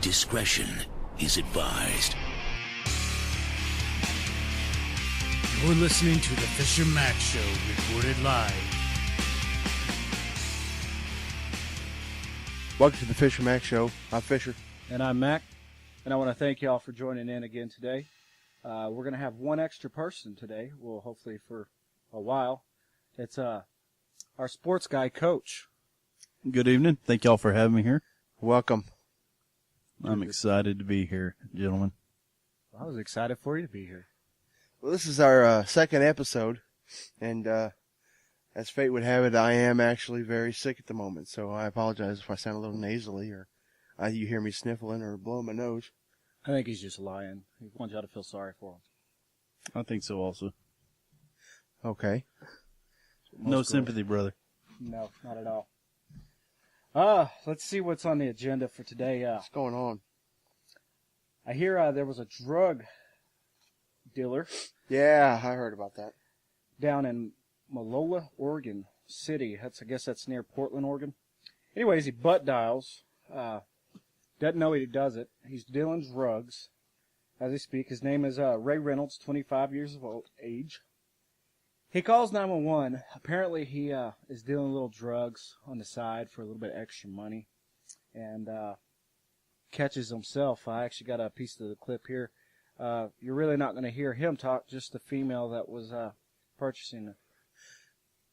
Discretion is advised. You're listening to the Fisher Mack Show, recorded live. Welcome to the Fisher Mack Show. I'm Fisher. And I'm Mack. And I want to thank y'all for joining in again today. We're going to have one extra person today. Well, hopefully for a while. It's our sports guy, Coach. Good evening. Thank y'all for having me here. Welcome. I'm excited to be here, gentlemen. I was excited for you to be here. Well, this is our second episode, and as fate would have it, I am actually very sick at the moment, so I apologize if I sound a little nasally or you hear me sniffling or blowing my nose. I think he's just lying. He wants y'all to feel sorry for him. I think so also. Okay. No sympathy, brother. No, not at all. Let's see what's on the agenda for today. What's going on? I hear there was a drug dealer. Yeah, I heard about that. Down in Malola, Oregon City. I guess that's near Portland, Oregon. Anyways, he butt dials. Doesn't know he does it. He's dealing drugs as he speaks. His name is Ray Reynolds, 25 years of age. He calls 911. Apparently, he is dealing little drugs on the side for a little bit extra money, and catches himself. I actually got a piece of the clip here. You're really not going to hear him talk, just the female that was purchasing it.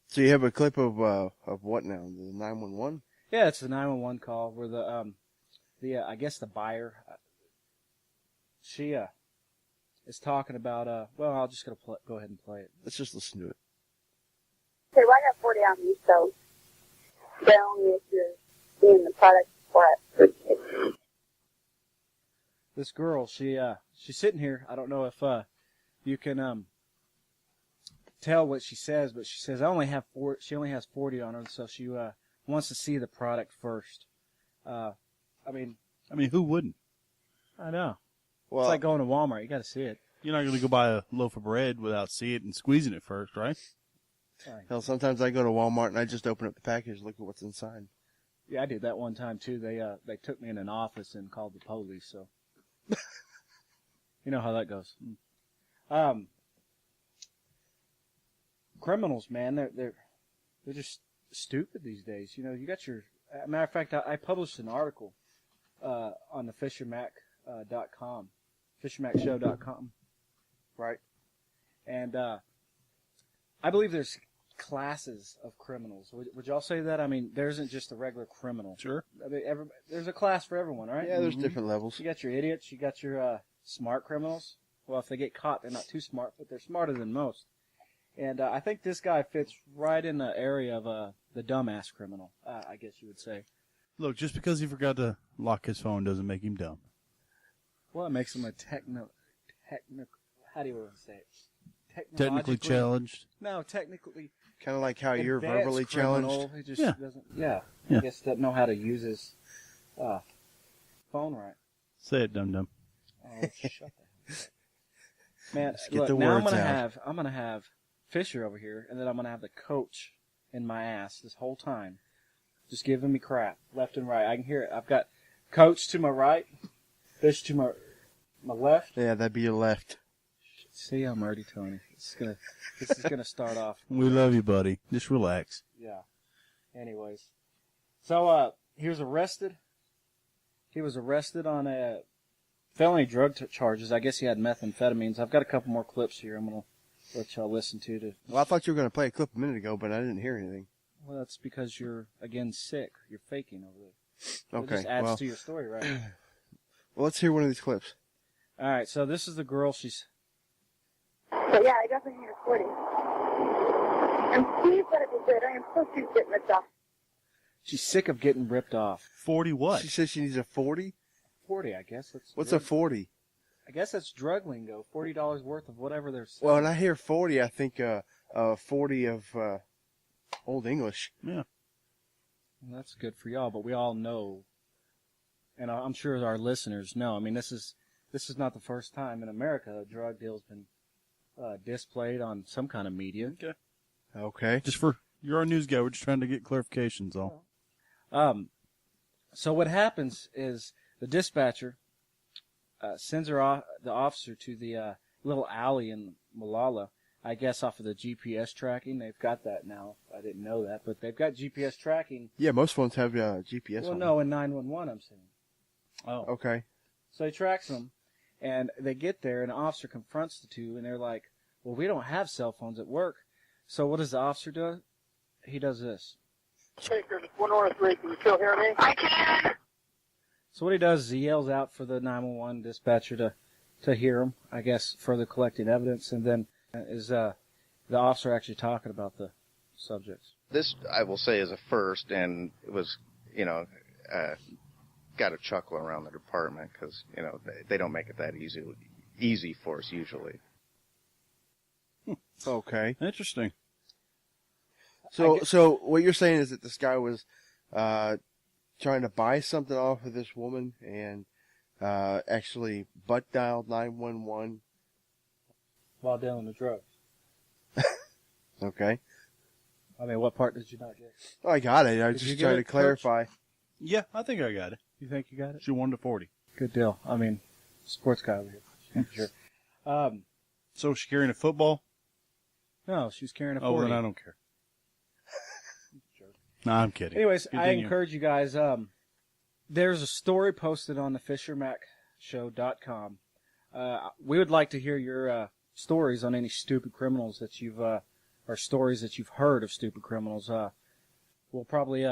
So you have a clip of what now? The 911? Yeah, it's the 911 call where I guess the buyer, she is talking about, well, I'll just go ahead and play it. Let's just listen to it. Okay, well, I got 40 on me, so tell me if you're seeing the product for it. This girl, she's sitting here. I don't know if you can tell what she says, but she says she only has 40 on her, so she wants to see the product first. I mean, who wouldn't? I know. Well, It's like going to Walmart. You got to see it. You're not going to go buy a loaf of bread without seeing it and squeezing it first, right? hell, sometimes I go to Walmart and I just open up the package and look at what's inside. Yeah, I did that one time too. They took me in an office and called the police. So you know how that goes. Criminals, man, they're just stupid these days. You know, you got your. Matter of fact, I published an article on the FisherMack.com, FisherMackShow.com, right? And I believe there's classes of criminals. Would y'all say that? I mean, there isn't just a regular criminal. Sure. I mean, there's a class for everyone, right? Yeah, there's different levels. You got your idiots. You got your smart criminals. Well, if they get caught, they're not too smart, but they're smarter than most. And I think this guy fits right in the area of the dumbass criminal, I guess you would say. Look, just because he forgot to lock his phone doesn't make him dumb. Well, it makes him a how do you want to say it? Technically challenged. No, technically. Kind of like how you're advanced verbally criminal. challenged. He just Yeah. doesn't. Yeah. Yeah. I guess doesn't know how to use his phone right. Say it, dum-dum. Oh, shut the hell up. Man, Let's get look, the now words I'm gonna have Fisher over here, and then I'm gonna have the coach in my ass this whole time, just giving me crap left and right. I can hear it. I've got Coach to my right, Fish to my left. Yeah, that'd be your left. See, I'm already telling you. This is gonna start off. We love you, buddy. Just relax. Yeah. Anyways, so he was arrested. He was arrested on a felony drug charges. I guess he had methamphetamines. I've got a couple more clips here. I'm gonna let y'all listen to. Well, I thought you were going to play a clip a minute ago, but I didn't hear anything. Well, that's because you're again sick. You're faking over there. Okay. It just adds to your story, right? Well, let's hear one of these clips. All right. So this is the girl. She's. So yeah, I definitely need a 40. And please let it be good. I am so sick of getting ripped off. She's sick of getting ripped off. 40 what? She says she needs a 40? 40, I guess. What's a 40? I guess that's drug lingo. $40 worth of whatever they're selling. Well, when I hear 40, I think 40 of Old English. Yeah. Well, that's good for y'all, but we all know, and I'm sure our listeners know. I mean, this is not the first time in America a drug deal's been displayed on some kind of media. Okay. Okay. Just for you're our news guy. We're just trying to get clarifications. All. So what happens is the dispatcher sends the officer to the little alley in Malala. I guess off of the GPS tracking. They've got that now. I didn't know that, but they've got GPS tracking. Yeah, most phones have GPS Well, on no, in 911 I'm saying. Oh. Okay. So he tracks them, and they get there, and the officer confronts the two, and they're like, well, we don't have cell phones at work. So what does the officer do? He does this. Baker, 103, can you still hear me? I can! So what he does is he yells out for the 911 dispatcher to hear him, I guess, further collecting evidence, and then is the officer actually talking about the subjects. This, I will say, is a first, and it was, got a chuckle around the department because, they don't make it that easy for us usually. Okay. Interesting. So what you're saying is that this guy was trying to buy something off of this woman and actually butt dialed 911. While dealing with drugs. Okay. I mean, what part did you not get? Oh, I got it. I was Did you just get trying to it, Coach? clarify. Yeah, I think I got it. You think you got it? She 1-40. Good deal. I mean, sports guy over here. Sure. So she's carrying a football? No, she was carrying a 40. Oh, then I don't care. No, I'm kidding. Anyways, I Continue. encourage you guys. There's a story posted on the FisherMackShow.com. We would like to hear your stories on any stupid criminals that you've, or stories that you've heard of stupid criminals. We'll probably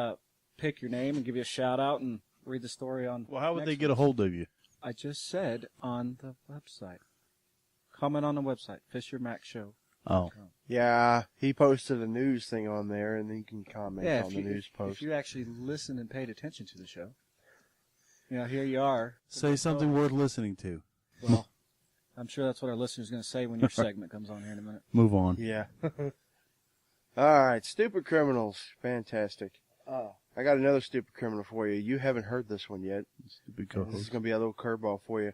pick your name and give you a shout out and read the story on. Well, how would they next get a hold of you? I just said on the website. Comment on the website, FisherMackShow. Oh. Yeah, he posted a news thing on there, and then you can comment on the news post. If you actually listened and paid attention to the show, here you are. Say something worth listening to. Well, I'm sure that's what our listeners are going to say when your segment comes on here in a minute. Move on. Yeah. All right, stupid criminals. Fantastic. I got another stupid criminal for you. You haven't heard this one yet. Stupid This co-host. is going to be a little curveball for you.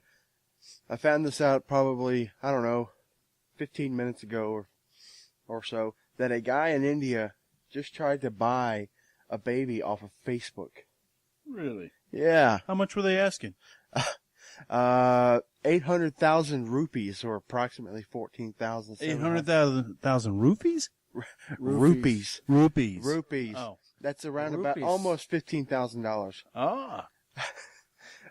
I found this out probably, 15 minutes ago or so, that a guy in India just tried to buy a baby off of Facebook. Really? Yeah. How much were they asking? 800,000 rupees, or approximately 14,000. 800,000 rupees? Rupees. Rupees. Rupees. Oh. That's around about Rupees. almost $15,000. Ah.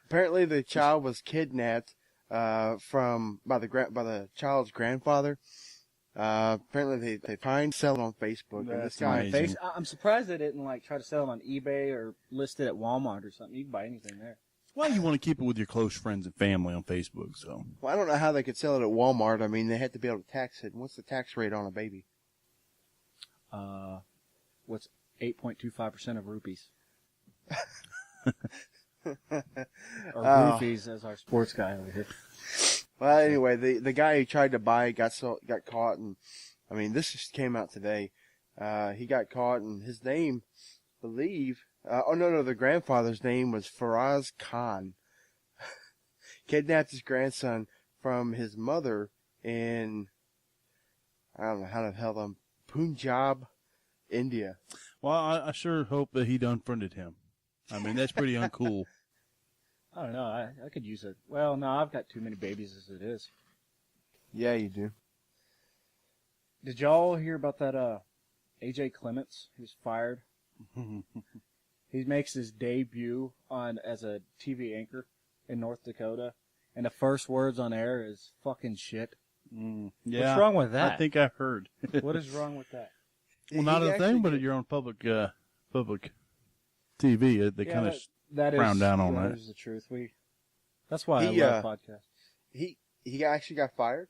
Apparently, the child was kidnapped by the child's grandfather. Apparently, they try and sell it on Facebook. And this That's guy, amazing. I'm surprised they didn't try to sell it on eBay or list it at Walmart or something. You can buy anything there. Well, you want to keep it with your close friends and family on Facebook, so. well, I don't know how they could sell it at Walmart. I mean, they had to be able to tax it. And what's the tax rate on a baby? What's 8.25% of rupees? Or roofies, as our sports guy over here. Well, anyway, the guy who tried to buy it got caught, and I mean, this just came out today. He got caught, and his name, the grandfather's name was Faraz Khan. Kidnapped his grandson from his mother in, I don't know how the hell, Punjab, India. Well, I sure hope that he unfriended him. I mean, that's pretty uncool. I don't know. I could use it. Well, no, I've got too many babies as it is. Yeah, you do. Did y'all hear about that A.J. Clements? He was fired. He makes his debut as a TV anchor in North Dakota, and the first words on air is "fucking shit." Yeah. What's wrong with that? I think I've heard. What is wrong with that? Well, not He a actually thing, but did- at your own public TV, they kind of that frown down on that. That is the truth. That's why He, I love podcasts. he actually got fired.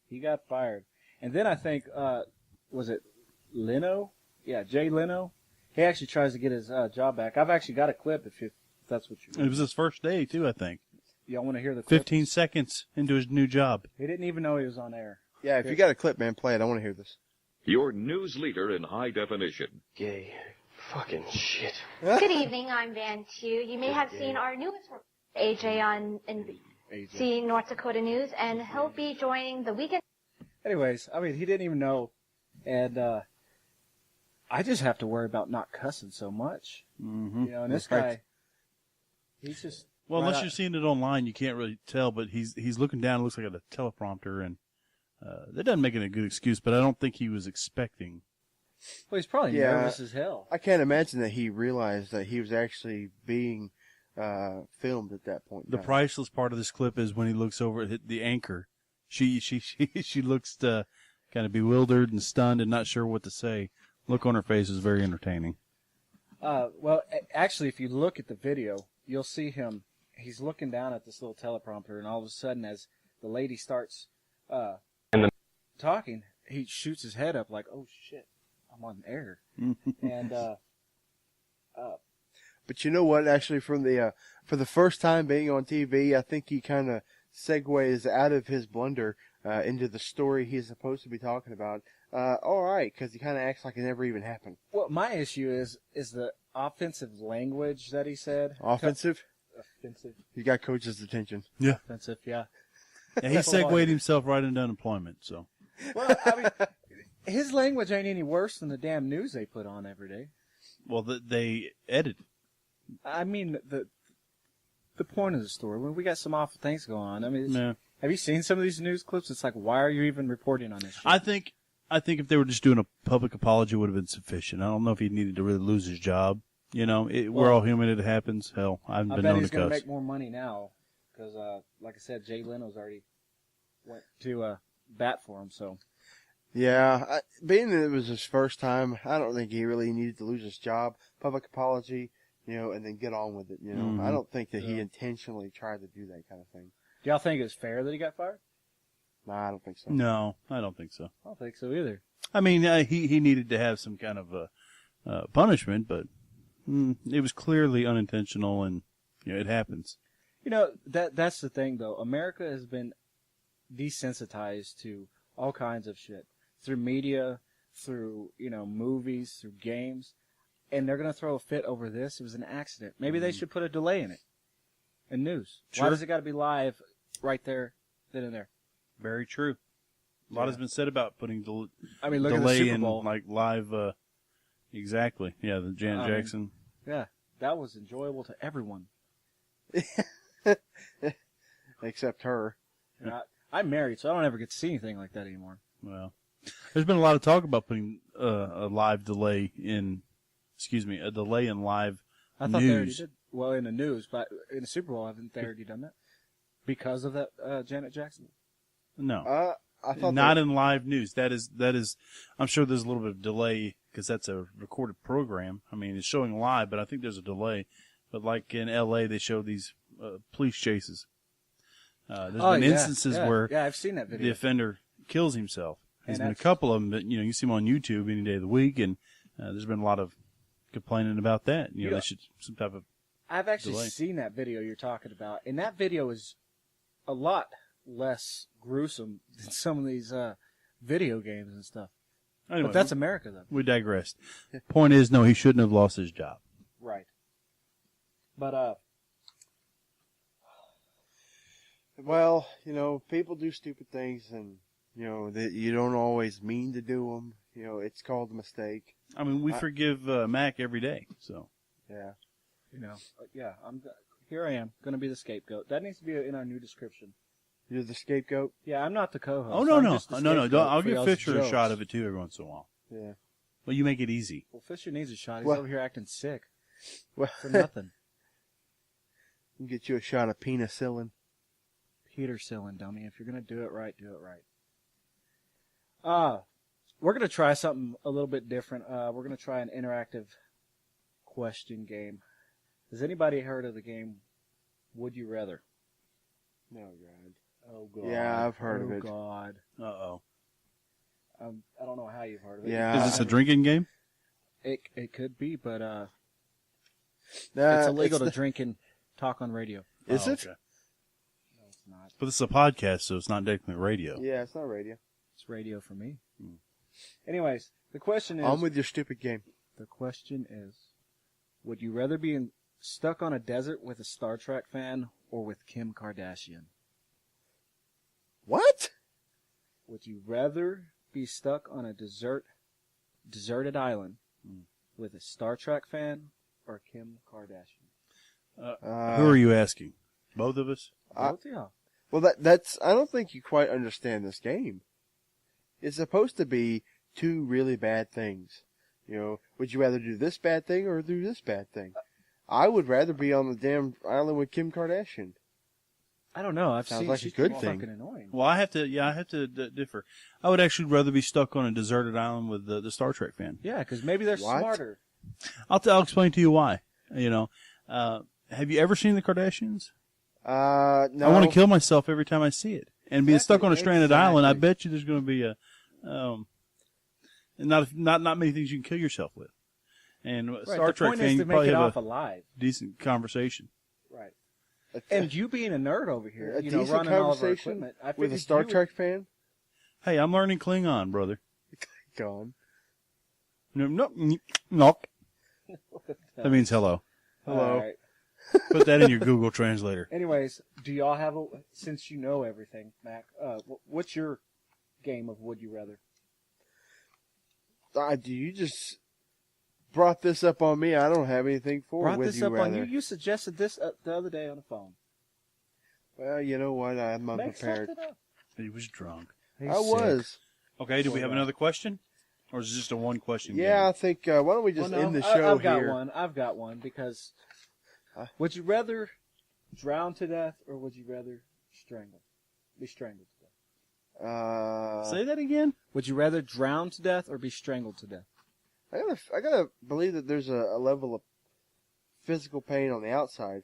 He got fired, and then I think was it Leno? Yeah, Jay Leno. He actually tries to get his job back. I've actually got a clip if that's what you. It was his first day, too, I think. Y'all want to hear the clip? 15 seconds into his new job. He didn't even know he was on air. Yeah, if you got a clip, man, play it. I want to hear this. Your news leader in high definition. Gay. Fucking shit. Good evening, I'm Van Tu. You may have seen our newest reporter, AJ, on NBC North Dakota News, and he'll be joining the weekend. Anyways, I mean, he didn't even know, and I just have to worry about not cussing so much. Mm-hmm. And this guy, he's just Well, unless you're seeing it online, you can't really tell. But he's looking down. It looks like a teleprompter, and that doesn't make it a good excuse. But I don't think he was expecting. Well, he's probably nervous as hell. I can't imagine that he realized that he was actually being filmed at that point. The priceless part of this clip is when he looks over at the anchor. She looks kind of bewildered and stunned and not sure what to say. Look on her face is very entertaining. Well, actually, if you look at the video, you'll see him. He's looking down at this little teleprompter, and all of a sudden, as the lady starts talking, he shoots his head up like, "Oh shit, I'm on air." And but you know what? Actually, from the for the first time being on TV, I think he kind of segues out of his blunder into the story he's supposed to be talking about. All right, because he kind of acts like it never even happened. Well, my issue is the offensive language that he said. Offensive? Offensive. You got Coach's attention. Yeah. Offensive, yeah. Yeah, he segued himself right into unemployment, so. Well, I mean, his language ain't any worse than the damn news they put on every day. Well, they edit. I mean, the point of the story, when we got some awful things going on, I mean, have you seen some of these news clips? It's like, why are you even reporting on this shit? I think if they were just doing a public apology, it would have been sufficient. I don't know if he needed to really lose his job. You know, we're all human. It happens. Hell, I've been known to cuss. I bet he's going to make more money now because, like I said, Jay Leno's already went to bat for him. So, yeah, being that it was his first time, I don't think he really needed to lose his job. Public apology, and then get on with it. I don't think that he intentionally tried to do that kind of thing. Do y'all think it's fair that he got fired? Nah, I don't think so. No, I don't think so. I don't think so either. I mean, he needed to have some kind of punishment, but it was clearly unintentional, and it happens. That's the thing, though. America has been desensitized to all kinds of shit through media, through movies, through games, and they're gonna throw a fit over this. It was an accident. Maybe they should put a delay in it. In news, Why does it got to be live, right there, then and there? Very true. A lot has been said about putting look delay at the Super Bowl. in like live. Exactly. Yeah, the Janet Jackson. Yeah, that was enjoyable to everyone. Except her. I'm married, so I don't ever get to see anything like that anymore. Well, there's been a lot of talk about putting a live delay in. Excuse me, a delay in live I thought news. they already did. Well, in the news, but in the Super Bowl, haven't they already done that? Because of that Janet Jackson? No. I thought not in live news. That is. I'm sure there's a little bit of delay because that's a recorded program. I mean, it's showing live, but I think there's a delay. But like in L.A., they show these police chases. There's been instances where I've seen that video. The offender kills himself. There's been a couple of them that you see them on YouTube any day of the week, and there's been a lot of complaining about that. They should some type of. I've actually delay. seen that video you're talking about, and that video is a lot less gruesome than some of these video games and stuff. Anyway, but that's America, though. We digressed. Point is, no, he shouldn't have lost his job. Right. But, well, people do stupid things, and, that you don't always mean to do them. It's called a mistake. I mean, we forgive Mack every day, so. Yeah. Here I am, going to be the scapegoat. That needs to be in our new description. You're the scapegoat? Yeah, I'm not the co-host. Oh, no. No. I'll give Fisher a shot of it, too, every once in a while. Yeah. Well, you make it easy. Well, Fisher needs a shot. He's over here acting sick. Well, for nothing. We'll get you a shot of penicillin. Petercillin, dummy. If you're going to do it right, do it right. We're going to try something a little bit different. We're going to try an interactive question game. Has anybody heard of the game Would You Rather? No, God. Oh, God. Yeah, I've heard of it. Oh, God. Uh-oh. I don't know how you've heard of it. Yeah. Is this a drinking game? It could be, but it's illegal to drink and talk on radio. Is it? Okay. No, it's not. But this is a podcast, so it's not technically radio. Yeah, it's not radio. It's radio for me. Anyways, the question is... I'm with your stupid game. The question is, would you rather be stuck on a desert with a Star Trek fan or with Kim Kardashian? What? Would you rather be stuck on a deserted island with a Star Trek fan or Kim Kardashian? Who are you asking? Both of us? Yeah. Well, that's. I don't think you quite understand this game. It's supposed to be two really bad things. You know, would you rather do this bad thing or do this bad thing? I would rather be on the damn island with Kim Kardashian. I don't know. Sounds seen like she's a good fucking thing. annoying. Well, I have to differ. I would actually rather be stuck on a deserted island with the Star Trek fan. Yeah, because maybe they're What? smarter. I'll explain to you why. You know, have you ever seen the Kardashians? No. I want to kill myself every time I see it. And being stuck on a stranded island, I bet you there's going to be not many things you can kill yourself with. And Star Trek point fan, is you to probably make it have off alive. decent conversation. Right. And you being a nerd over here, A you know, decent running all of our conversation equipment, I with a figured Star you Trek fan? Hey, I'm learning Klingon, brother. Gone. No. That means hello. Would... Hello. All right. Put that in your Google Translator. Anyways, do y'all have since you know everything, Mac, what's your game of Would You Rather? You just brought this up on me. I don't have anything for Brought Would this You up Rather. on you. You suggested this the other day on the phone. Well, you know what? I'm Make unprepared. something up. He was drunk. He's I was. sick. Okay, do we have another question? Or is it just a one-question game? Yeah, I think, why don't we just Well, no, end the show I've got here? one. I've got one because would you rather drown to death or would you rather be strangled to death? Say that again? Would you rather drown to death or be strangled to death? I gotta believe that there's a level of physical pain on the outside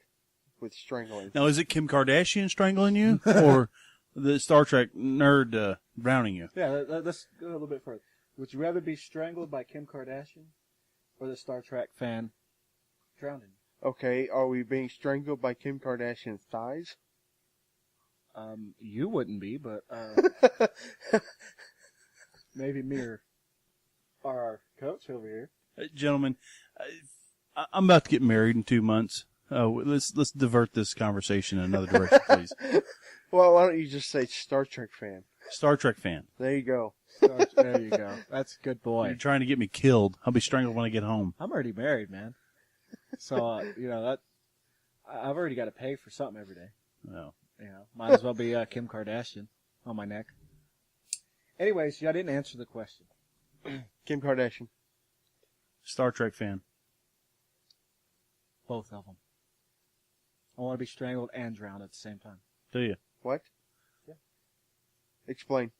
with strangling. Now, is it Kim Kardashian strangling you? Or the Star Trek nerd drowning you? Yeah, let's go a little bit further. Would you rather be strangled by Kim Kardashian or the Star Trek fan drowning you? Okay, are we being strangled by Kim Kardashian's thighs? You wouldn't be, but maybe me or our coach over here. Gentlemen, I'm about to get married in 2 months. Let's divert this conversation in another direction, please. Well, why don't you just say Star Trek fan? Star Trek fan. There you go. There you go. That's a good boy. You're trying to get me killed. I'll be strangled when I get home. I'm already married, man. So, you know, that I've already got to pay for something every day. No. You know, might as well be Kim Kardashian on my neck. Anyways, y'all didn't answer the question. Kim Kardashian. Star Trek fan. Both of them. I want to be strangled and drowned at the same time. Do you? What? Yeah. Explain.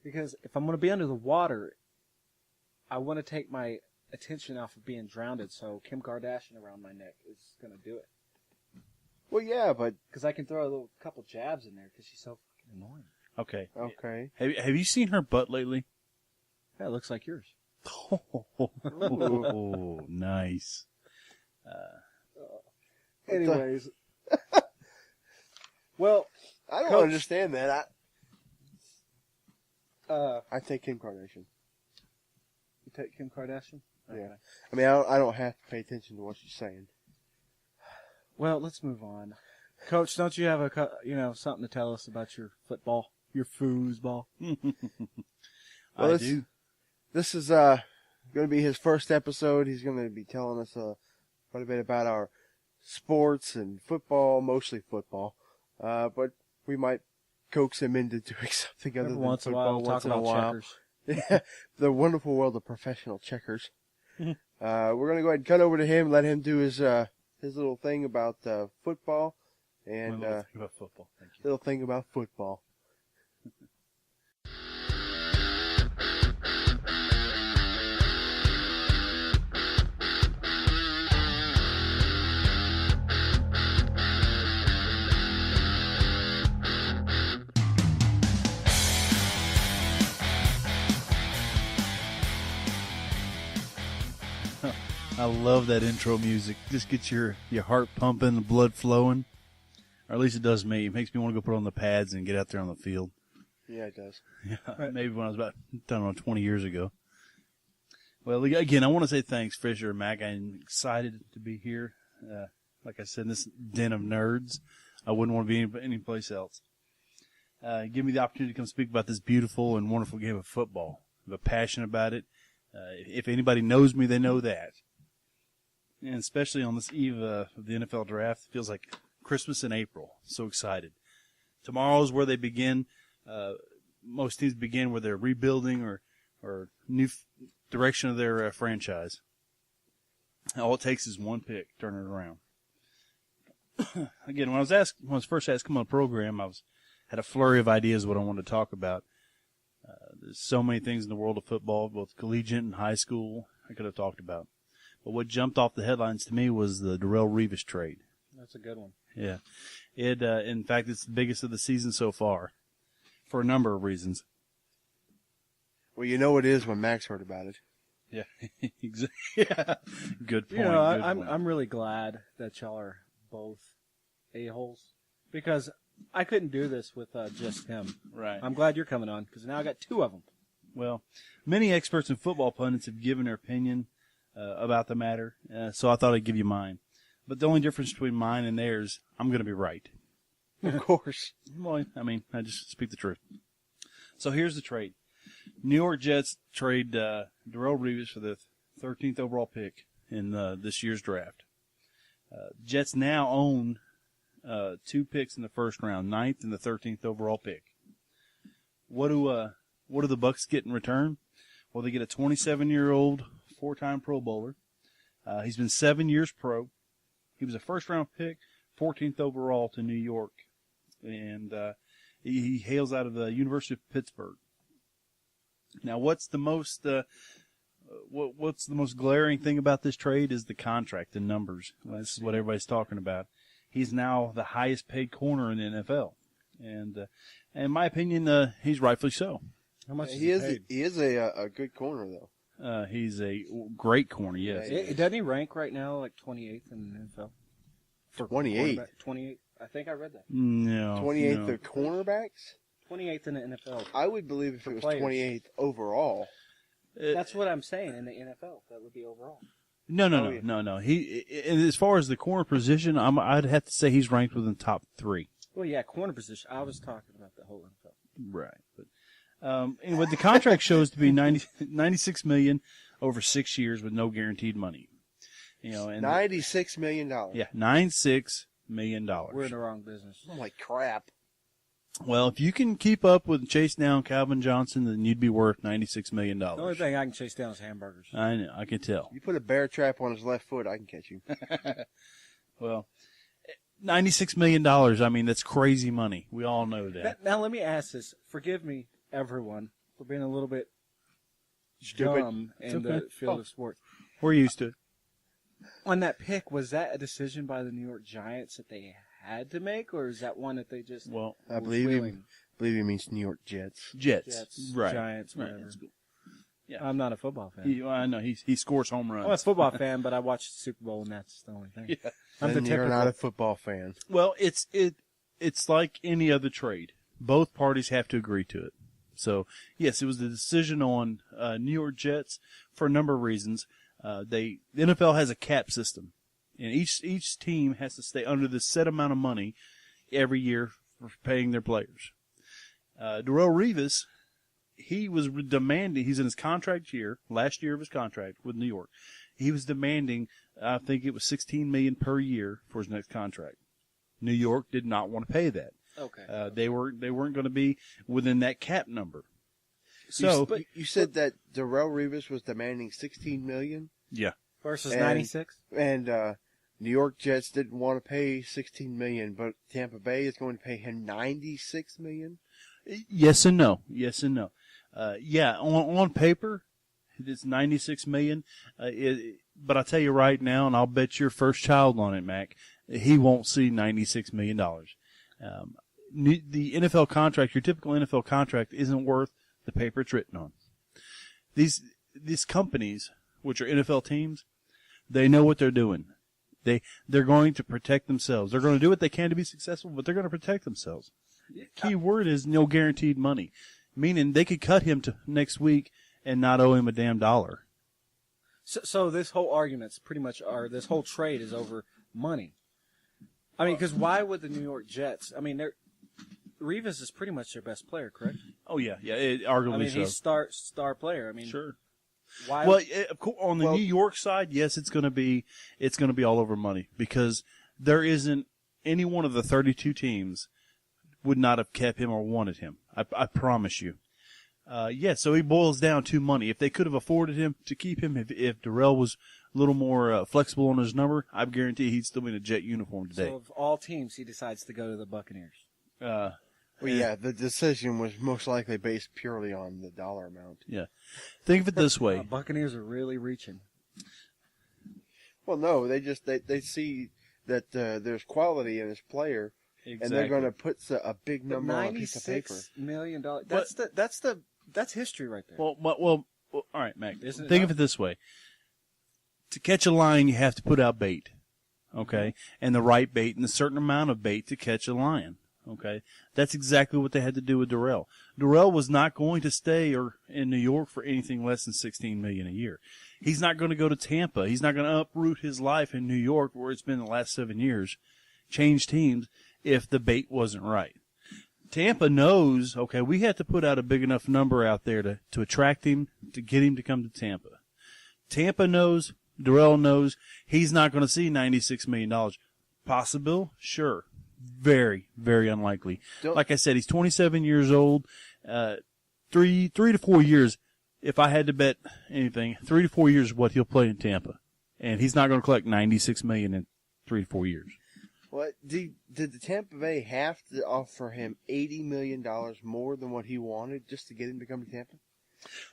Because if I'm going to be under the water, I want to take my attention off of being drowned, so Kim Kardashian around my neck is going to do it. Well, yeah, but... Because I can throw a couple jabs in there because she's so fucking annoying. Okay. Okay. Have you seen her butt lately? Yeah, it looks like yours. Oh, nice. Anyways. Well, I don't Coach, understand that. I take Kim Kardashian. You take Kim Kardashian? Okay. Yeah. I mean, I don't have to pay attention to what she's saying. Well, let's move on. Coach, don't you have something to tell us about your football, your foosball? Well, I do. This is going to be his first episode. He's going to be telling us quite a bit about our sports and football, mostly football. But we might coax him into doing something other than once in a while, football we'll once talk in a about while. checkers. Yeah, the wonderful world of professional checkers. We're going to go ahead and cut over to him, let him do his little thing about football and Little thing about football. Thank you. little thing about football. I love that intro music. Just gets your heart pumping, the blood flowing. Or at least it does me. It makes me want to go put on the pads and get out there on the field. Yeah, it does. Yeah, maybe when I was about, 20 years ago. Well, again, I want to say thanks, Fisher and Mack. I'm excited to be here. Like I said, in this den of nerds, I wouldn't want to be any place else. Give me the opportunity to come speak about this beautiful and wonderful game of football. I'm passionate about it. If anybody knows me, they know that. And especially on this eve of the NFL draft, it feels like Christmas in April. So excited. Tomorrow is where they begin. Most teams begin where they're rebuilding or new direction of their franchise. All it takes is one pick, turn it around. Again, when I was first asked to come on the program, had a flurry of ideas what I wanted to talk about. There's so many things in the world of football, both collegiate and high school, I could have talked about. But what jumped off the headlines to me was the Darelle Revis trade. That's a good one. Yeah. In fact, it's the biggest of the season so far for a number of reasons. Well, you know it is when Max heard about it. Yeah, exactly. Yeah. Good point. I'm really glad that y'all are both a-holes because I couldn't do this with just him. Right. I'm glad you're coming on because now I got two of them. Well, many experts and football pundits have given their opinion about the matter, so I thought I'd give you mine. But the only difference between mine and theirs, I'm going to be right. Of course. Well, I mean, I just speak the truth. So here's the trade. New York Jets trade Darelle Revis for the 13th overall pick in this year's draft. Jets now own 2 picks in the first round, 9th and the 13th overall pick. What do the Bucks get in return? Well, they get a 27-year-old 4-time Pro Bowler. He's been 7 years pro. He was a first-round pick, 14th overall to New York, and he hails out of the University of Pittsburgh. Now, what's the most glaring thing about this trade is the contract, the numbers. This is what everybody's talking about. He's now the highest-paid corner in the NFL, and in my opinion, he's rightfully so. How much he is a good corner though. He's a great corner, yes. Doesn't he rank right now like 28th in the NFL? For 28. 28. I think I read that. No. 28th of cornerbacks? 28th in the NFL. I would believe if it was players. 28th overall. That's what I'm saying in the NFL. That would be overall. No. He, as far as the corner position, I'd have to say he's ranked within the top 3. Well, yeah, corner position. I was talking about the whole NFL. Right. But anyway, the contract shows to be $96 million over 6 years with no guaranteed money. You know, and $96 million. Yeah, $96 million. We're in the wrong business. I'm like crap. Well, if you can keep up with chase down Calvin Johnson, then you'd be worth $96 million. The only thing I can chase down is hamburgers. I know, I can tell. You put a bear trap on his left foot, I can catch you. Well, $96 million, I mean, that's crazy money. We all know that. Now, let me ask this. Forgive me, everyone, for being a little bit Stupid. dumb in the field of sports. We're used to it. On that pick, was that a decision by the New York Giants that they had to make, or is that one that they just I believe he means New York Jets. Jets. Right. Giants, right. whatever. Cool. Yeah. I'm not a football fan. I know. He scores home runs. I'm a football fan, but I watch the Super Bowl, and that's the only thing. Yeah. Then you're not a football fan. Well, it's like any other trade. Both parties have to agree to it. So, yes, it was the decision on New York Jets for a number of reasons. The NFL has a cap system, and each team has to stay under this set amount of money every year for paying their players. Darelle Revis, he was demanding. He's in his contract year, last year of his contract with New York. He was demanding, I think it was $16 million per year for his next contract. New York did not want to pay that. Okay. They weren't going to be within that cap number. So you said that Darelle Revis was demanding $16 million? Yeah. Versus 96? And New York Jets didn't want to pay $16 million, but Tampa Bay is going to pay him $96 million? Yes and no. Yes and no. Yeah, on paper, it's $96 million. But I'll tell you right now, and I'll bet your first child on it, Mac, he won't see $96 million. The NFL contract, your typical NFL contract, isn't worth the paper it's written on. These companies, which are NFL teams, they know what they're doing. They're going to protect themselves. They're going to do what they can to be successful, but they're going to protect themselves. Key word is no guaranteed money, meaning they could cut him to next week and not owe him a damn dollar. So this whole argument's pretty much, or this whole trade is over money. I mean, because why would the New York Jets? I mean, Revis is pretty much their best player, correct? Oh yeah, arguably so. I mean, he's star player. I mean, sure. Why? Well, on the New York side, yes, it's going to be all over money because there isn't any one of the 32 teams would not have kept him or wanted him. I promise you. So he boils down to money. If they could have afforded him to keep him, if Darelle was a little more flexible on his number, I guarantee he'd still be in a Jet uniform today. So of all teams, he decides to go to the Buccaneers. Well, yeah, the decision was most likely based purely on the dollar amount. Yeah. Think of it this way. Buccaneers are really reaching. Well, no, they see that there's quality in his player, Exactly. and they're going to put a big number on a piece of paper. $96 million. That's history right there. Well, all right, Mac. Think of it this way. To catch a lion, you have to put out bait, okay? And the right bait and a certain amount of bait to catch a lion. Okay, that's exactly what they had to do with Darelle. Darelle was not going to stay in New York for anything less than $16 million a year. He's not going to go to Tampa. He's not going to uproot his life in New York, where it's been the last 7 years, change teams if the bait wasn't right. Tampa knows. Okay, we had to put out a big enough number out there to attract him, to get him to come to Tampa. Tampa knows. Darelle knows he's not going to see $96 million. Possible, sure. Very, very unlikely. Like I said, he's 27 years old. 3 to 4 years. If I had to bet anything, 3 to 4 years is what he'll play in Tampa, and he's not going to collect $96 million in 3 to 4 years. What did the Tampa Bay have to offer him $80 million more than what he wanted just to get him to come to Tampa?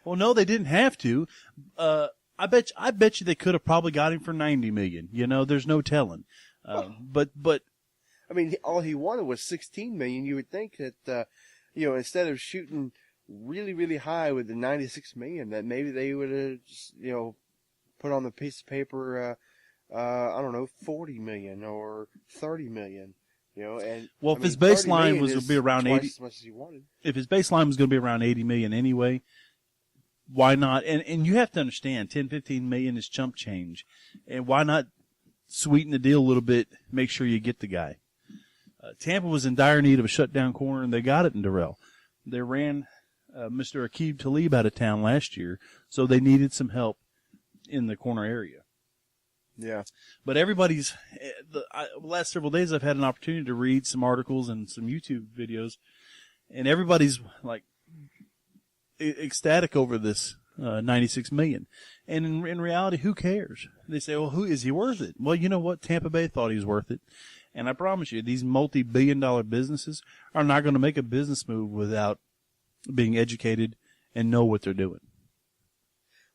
Well, no, they didn't have to. I bet you they could have probably got him for $90 million. You know, there's no telling. But. I mean, all he wanted was $16 million. You would think that, instead of shooting really, really high with the $96 million, that maybe they would have just, put on the piece of paper, I don't know, $40 million or $30 million. If his baseline was going to be around twice 80, as much as he wanted. If his baseline was going to be around $80 million anyway, why not? And you have to understand, $10-15 million is chump change, and why not sweeten the deal a little bit? Make sure you get the guy. Tampa was in dire need of a shutdown corner, and they got it in Darelle. They ran Mr. Aqib Talib out of town last year, so they needed some help in the corner area. Yeah. But everybody's the last several days I've had an opportunity to read some articles and some YouTube videos, and everybody's like ecstatic over this $96 million. And in reality, who cares? They say, well, is he worth it? Well, you know what? Tampa Bay thought he was worth it. And I promise you, these multi-billion-dollar businesses are not going to make a business move without being educated and know what they're doing.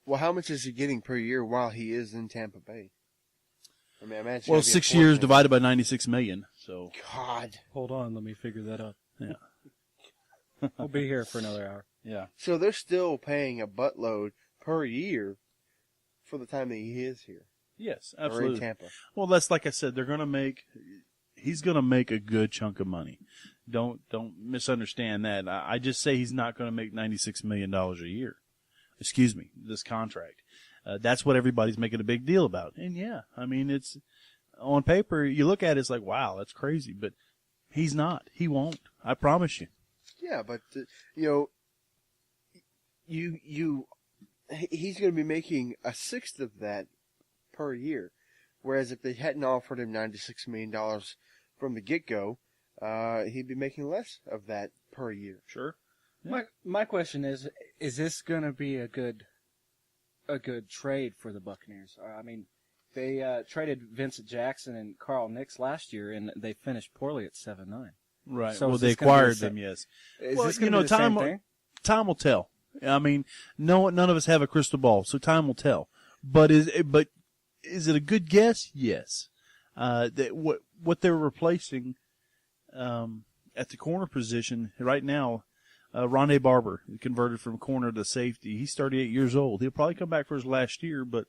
Well, how much is he getting per year while he is in Tampa Bay? I mean, I imagine. Well, 6 years divided by $96 million. So. God. Hold on, let me figure that out. Yeah. We'll be here for another hour. Yeah. So they're still paying a buttload per year for the time that he is here. Yes, absolutely. Or in Tampa. Well, that's like I said. He's going to make a good chunk of money. Don't misunderstand that. I just say he's not going to make $96 million a year. Excuse me, this contract. That's what everybody's making a big deal about. And yeah, I mean, it's on paper, you look at it, it's like, wow, that's crazy. But he's not. He won't. I promise you. Yeah, but, he's going to be making a sixth of that per year. Whereas if they hadn't offered him $96 million from the get-go, he'd be making less of that per year. Sure. Yeah. My question is this going to be a good trade for the Buccaneers? I mean, they traded Vincent Jackson and Carl Nicks last year, and they finished poorly at 7-9. Right. So well, they acquired them, yes. Is this going to be the same thing? Time will tell. I mean, none of us have a crystal ball, so time will tell. But is it a good guess? Yes. What they're replacing at the corner position right now, Rondé Barber converted from corner to safety. He's 38 years old. He'll probably come back for his last year, but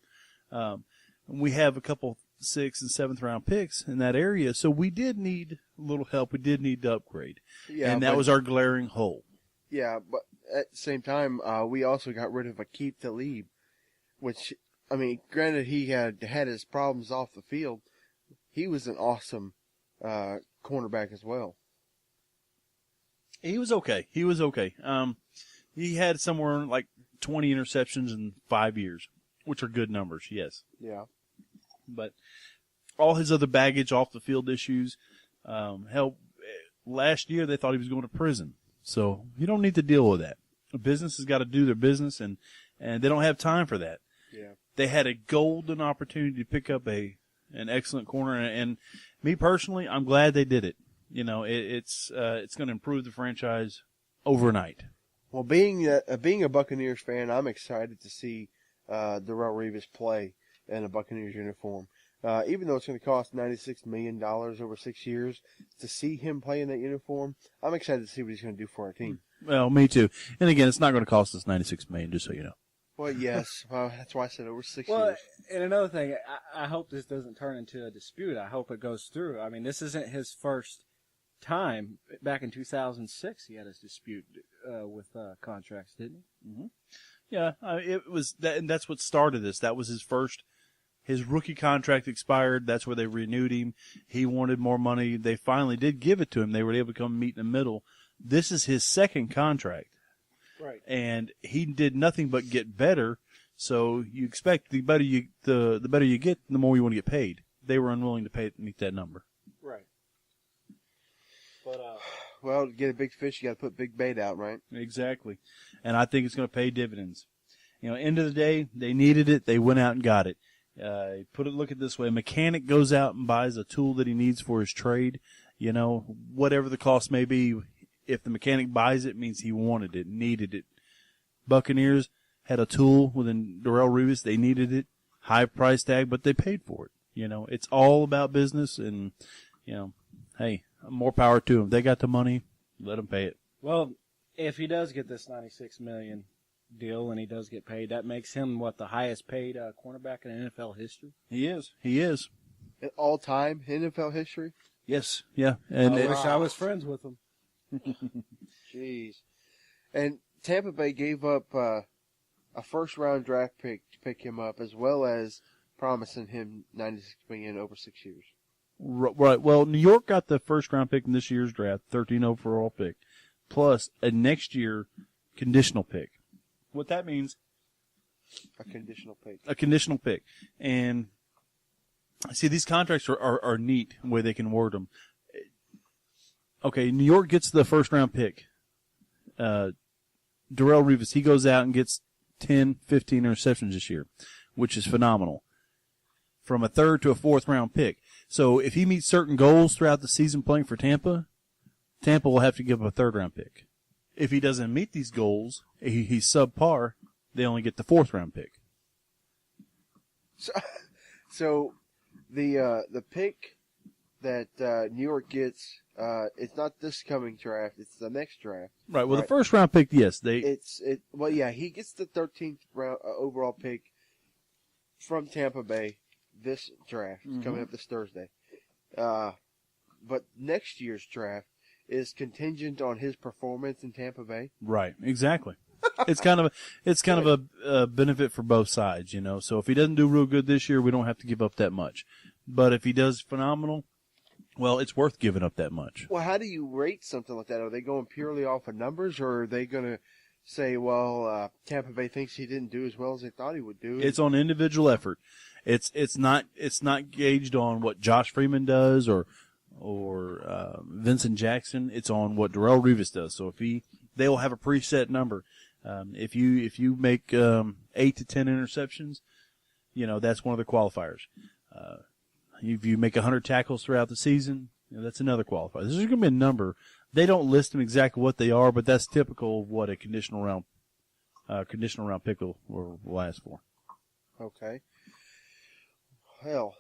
we have a couple 6th and 7th round picks in that area, so we did need a little help. We did need to upgrade, and that was our glaring hole. Yeah, but at the same time, we also got rid of Aqib Talib, which, I mean, granted he had his problems off the field. He was an awesome cornerback as well. He was okay. He had somewhere like 20 interceptions in 5 years, which are good numbers, yes. Yeah. But all his other baggage off the field issues, hell, last year they thought he was going to prison. So you don't need to deal with that. A business has got to do their business, and they don't have time for that. Yeah. They had a golden opportunity to pick up an excellent corner, and me personally, I'm glad they did it. You know, it's going to improve the franchise overnight. Well, being a Buccaneers fan, I'm excited to see Darelle Revis play in a Buccaneers uniform. Even though it's going to cost $96 million over 6 years, to see him play in that uniform, I'm excited to see what he's going to do for our team. Well, me too. And again, it's not going to cost us $96 million, just so you know. Well, yes. That's why I said over 6 Well, years. and another thing, I hope this doesn't turn into a dispute. I hope it goes through. I mean, this isn't his first time. Back in 2006, he had his dispute with contracts, didn't he? Mm-hmm. Yeah, it was that, and that's what started this. That was his rookie contract expired. That's where they renewed him. He wanted more money. They finally did give it to him. They were able to come meet in the middle. This is his second contract. Right. And he did nothing but get better. So you expect the better you get, the more you want to get paid. They were unwilling to meet that number. Right. But well, to get a big fish, you got to put big bait out, right? Exactly. And I think it's going to pay dividends. You know, end of the day, they needed it. They went out and got it. Look at it this way. A mechanic goes out and buys a tool that he needs for his trade. You know, whatever the cost may be, if the mechanic buys it, means he wanted it, needed it. Buccaneers had a tool within Darelle Revis. They needed it. High price tag, but they paid for it. You know, it's all about business, and, you know, hey, more power to them. They got the money. Let them pay it. well, if he does get this $96 million deal and he does get paid, that makes him the highest paid cornerback in NFL history. He is. All time NFL history? Yes, yeah. And I wish I was friends with him. Jeez. And Tampa Bay gave up a first-round draft pick to pick him up, as well as promising him $96 million over 6 years. Right. Well, New York got the first-round pick in this year's draft, 13 overall pick, plus a next year conditional pick. What that means? A conditional pick. A conditional pick. And see, these contracts are neat the way they can word them. Okay, New York gets the first-round pick. Darelle Revis, he goes out and gets 10, 15 interceptions this year, which is phenomenal. From a third to a fourth-round pick. So if he meets certain goals throughout the season playing for Tampa, Tampa will have to give him a third-round pick. If he doesn't meet these goals, he's subpar, they only get the fourth-round pick. So the pick that New York gets, it's not this coming draft; it's the next draft. Right. Well, the first round pick, yes, Well, yeah, he gets the 13th round overall pick from Tampa Bay this draft. It's coming up this Thursday. But next year's draft is contingent on his performance in Tampa Bay. Right. Exactly. It's kind of a benefit for both sides, you know. So if he doesn't do real good this year, we don't have to give up that much. But if he does phenomenal, well, it's worth giving up that much. Well, how do you rate something like that? Are they going purely off of numbers, or are they going to say, well, Tampa Bay thinks he didn't do as well as they thought he would do? It's on individual effort. It's not gauged on what Josh Freeman does or Vincent Jackson. It's on what Darelle Revis does. So they will have a preset number. If you make 8 to 10 interceptions, you know, that's one of the qualifiers. If you make 100 tackles throughout the season, you know, that's another qualifier. There's going to be a number. They don't list them exactly what they are, but that's typical of what a conditional round pick will ask for. Okay. Hell,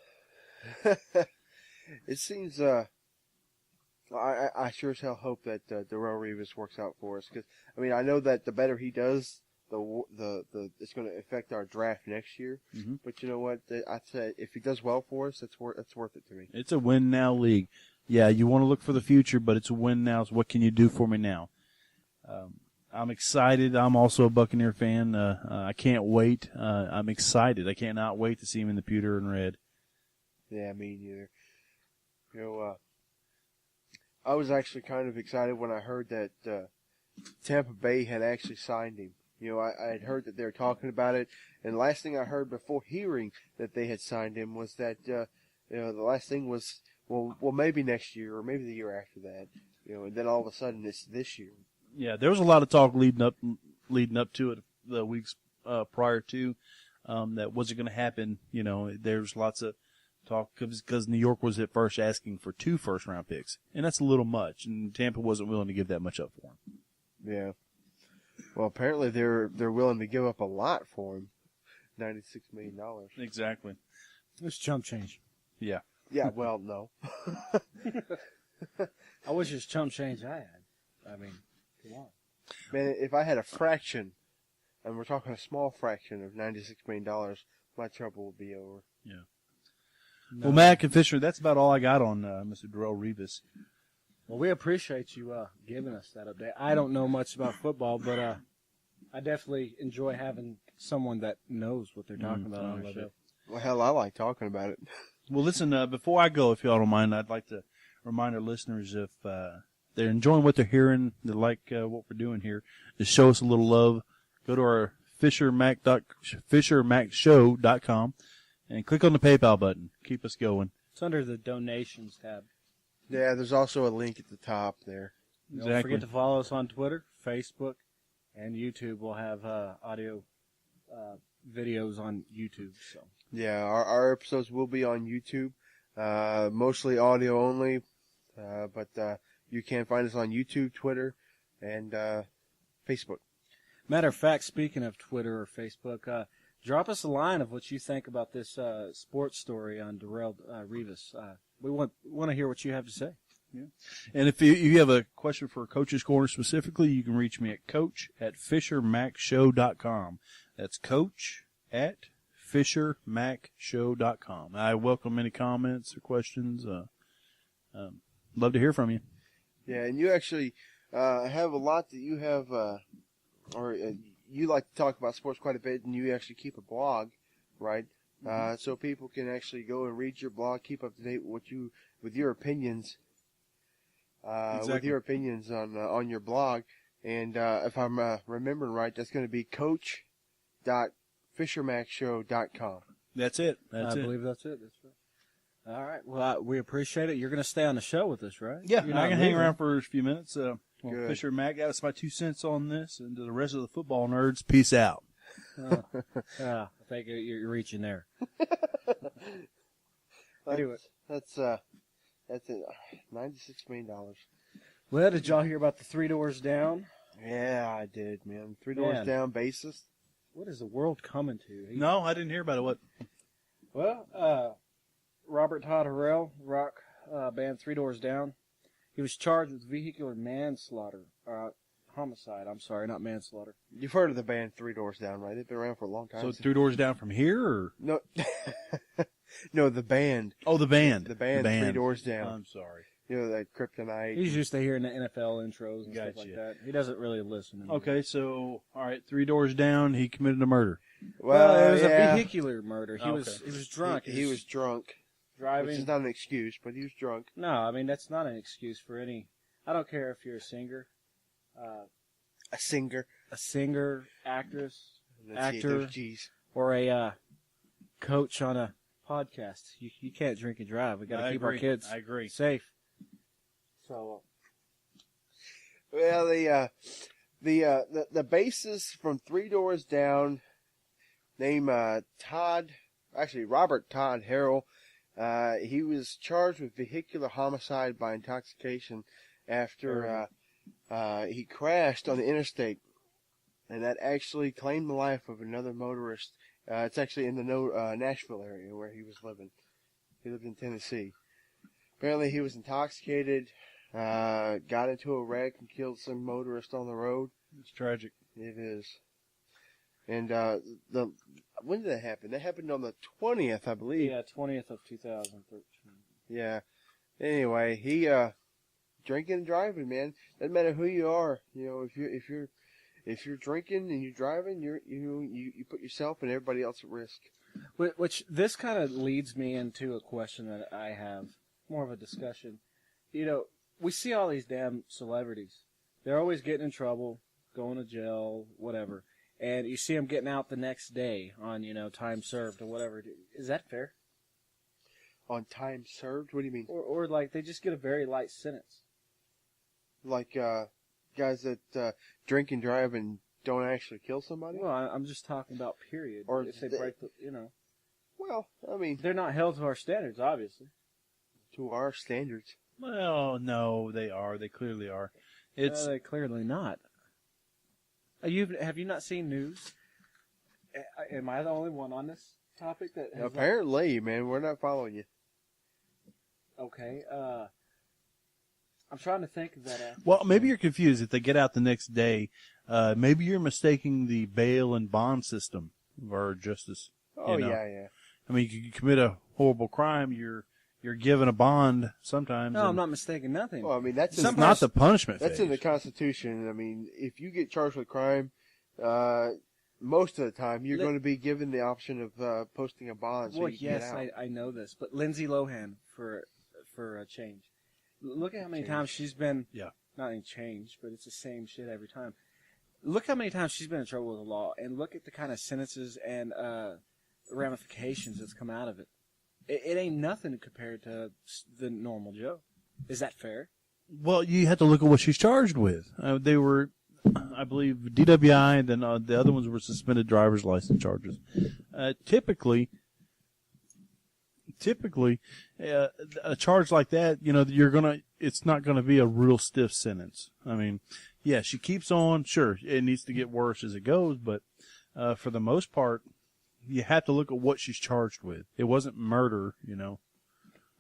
it seems. I sure as hell hope that Darelle Revis works out for us, because I mean I know that the better he does, the it's going to affect our draft next year. Mm-hmm. But you know what? I'd say if he does well for us, it's worth it to me. It's a win now league. Yeah, you want to look for the future, but it's a win now. So what can you do for me now? I'm excited. I'm also a Buccaneer fan. I can't wait. I'm excited. I cannot wait to see him in the pewter and red. Yeah, me neither. You know, I was actually kind of excited when I heard that Tampa Bay had actually signed him. I had heard that they were talking about it, and the last thing I heard before hearing that they had signed him was that, the last thing was, well, maybe next year or maybe the year after that, and then all of a sudden it's this year. Yeah, there was a lot of talk leading up to it the weeks prior to that wasn't going to happen. There's lots of talk because New York was at first asking for 2 first-round picks, and that's a little much, and Tampa wasn't willing to give that much up for him. Yeah. Well, apparently they're willing to give up a lot for him, $96 million. Exactly. It's chump change. Yeah. Yeah. Well, no. I wish it was chump change I had. I mean, come on. Man, if I had a fraction, and we're talking a small fraction of $96 million, my trouble would be over. Yeah. No. Well, Mack and Fisher, that's about all I got on Mr. Darelle Revis. Well, we appreciate you giving us that update. I don't know much about football, but I definitely enjoy having someone that knows what they're talking about on the show. Well, hell, I like talking about it. Well, listen, before I go, if y'all don't mind, I'd like to remind our listeners if they're enjoying what they're hearing, they like what we're doing here, to show us a little love, go to our FisherMackShow.com and click on the PayPal button. Keep us going. It's under the donations tab. Yeah, there's also a link at the top there. Exactly. Don't forget to follow us on Twitter, Facebook, and YouTube. We'll have audio videos on YouTube. So yeah, our episodes will be on YouTube, mostly audio only, but you can find us on YouTube, Twitter, and Facebook. Matter of fact, speaking of Twitter or Facebook, drop us a line of what you think about this sports story on Darelle Revis. We want to hear what you have to say. Yeah. And if you have a question for Coach's Corner specifically, you can reach me at coach@FisherMackShow.com. That's coach@FisherMackShow.com. I welcome any comments or questions. Love to hear from you. Yeah, and you actually have a lot that you have, you like to talk about sports quite a bit, and you actually keep a blog, right? So people can actually go and read your blog, keep up to date with your opinions, exactly. with your opinions on your blog. And if I'm remembering right, that's going to be coach.fishermackshow.com. That's it. I believe that's it. That's right. All right. Well, we appreciate it. You're going to stay on the show with us, right? Yeah, I can hang around for a few minutes. Good. Fisher and Mack, that's my 2 cents on this. And to the rest of the football nerds, peace out. I think you're reaching there. Anyway, that's it. $96 million. Well, did y'all hear about the 3 Doors Down? Yeah, I did, man. 3 Doors Down bassist. What is the world coming to? No, I didn't hear about it. What? Well, Robert Todd Harrell, rock band 3 Doors Down. He was charged with vehicular manslaughter. Homicide, I'm sorry, not manslaughter. You've heard of the band 3 Doors Down, right? They've been around for a long time. So 3 doors down from here, or? No, no, the band. Oh, the band. The band 3 Doors Down. I'm sorry. That Kryptonite. He's used to hearing the NFL intros and stuff like that. He doesn't really listen. Okay, so, all right, 3 doors down, he committed a murder. Well, it was a vehicular murder. He was drunk. He was drunk. Driving. Which is not an excuse, but he was drunk. No, I mean, that's not an excuse for any. I don't care if you're a singer. A singer, actress, actor, or a coach on a podcast. You can't drink and drive. We got to keep our kids safe. So, well, the bassist from 3 Doors Down, named Robert Todd Harrell, he was charged with vehicular homicide by intoxication after he crashed on the interstate, and that actually claimed the life of another motorist. It's actually in the Nashville area where he was living. He lived in Tennessee. Apparently he was intoxicated, got into a wreck and killed some motorist on the road. It's tragic. It is. And when did that happen? That happened on the 20th, I believe. Yeah, 20th of 2013. Yeah. Anyway, he drinking and driving, man. Doesn't matter who you are. You know, if you're drinking and you're driving, you put yourself and everybody else at risk. Which this kind of leads me into a question that I have, more of a discussion. You know, we see all these damn celebrities. They're always getting in trouble, going to jail, whatever. and you see them getting out the next day on, time served or whatever. Is that fair? On time served? What do you mean? Or like they just get a very light sentence. Like guys that drink and drive and don't actually kill somebody? Well, I'm just talking about period. Or if they break the, Well, I mean, they're not held to our standards, obviously. To our standards. Well, no, they are. They clearly are. It's They clearly not. Have you not seen news? Am I the only one on this topic that has Apparently, man, we're not following you. Okay. I'm trying to think of that. Well, maybe you're confused if they get out the next day. Maybe you're mistaking the bail and bond system of our justice. Oh, yeah. I mean, you commit a horrible crime, you're given a bond sometimes. No, I'm not mistaking nothing. Well, I mean, that's It's not the punishment That's phase. in the Constitution. I mean, if you get charged with crime, most of the time you're going to be given the option of posting a bond. So well, you can yes, get out. I know this, but Lindsay Lohan for a change. Look at how many times she's been. Yeah. Not in change, but it's the same shit every time. Look how many times she's been in trouble with the law, and look at the kind of sentences and ramifications that's come out of it. It ain't nothing compared to the normal Joe. Is that fair? Well, you have to look at what she's charged with. They were, I believe, DWI, and then the other ones were suspended driver's license charges. Typically, a charge like that, it's not gonna be a real stiff sentence. I mean, yeah, she keeps on. Sure, it needs to get worse as it goes, but for the most part, you have to look at what she's charged with. It wasn't murder, All